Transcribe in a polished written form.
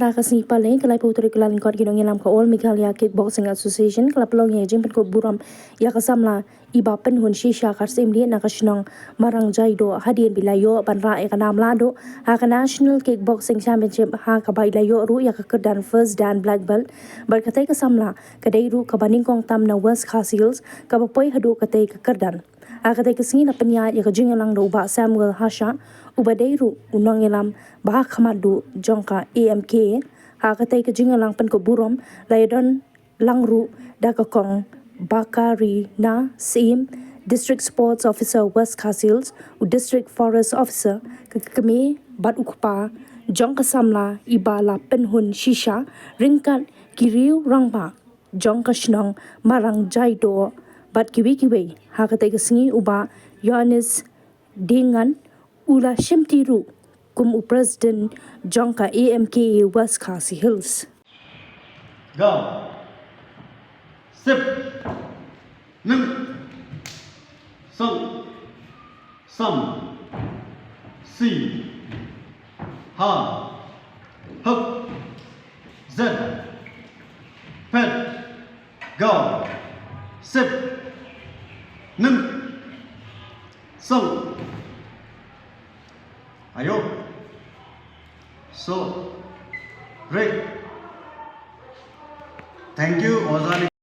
Kha Khasi Pale, Kalai Putri Kalan Kot Gidong Yalam Ka All Meghalaya Kickboxing Association, Kalapalong Yajim Pynkup Burom, Iaka Samla, Ibahunshisha Kharsyiemlieh Nakashnong, Marang Jaido, Hadian Bilayo, Banra Ekanam Lahduh, Haka National Kickboxing Championship, Haka Bailayo, Ru Yaka Kerdan First Dan Black Belt, Berkatai Ka Samla, Kadairu Kabaningkong Tam na West Khasiels, Kabapoy Hadu Katai Ka Kerdan. Akatai Kasini na Panya Yaka Jingalang Ruba Samuel Hasha, Ubadeiru Unong Yalam, Bahak Hamadu, Jonka Amka, Hakatai Ka Jingalang Pynkup Burom, Layadon Langru, Dakakong, Bakari na Sim, District Sports Officer West Khasiels, District Forest Officer, Kakame Bat Ukpa, Jonka Samla, Ibala Ibahunshisha, Ringkat Riew Rangba, Jonka Shnong, Marang Jaido, Bat Kiwi, Hakatai Kasini Uba, Yohanes Dengan, Ula Shemtiru, Kum President Jonka Amka West Khasiels. Go. Sip. Nim. Sung. Some. Si. Ha. Hook. Zed. Pet. Go. Sip. Nim. Sung. Ayo. So. Great. Thank you, Ozani.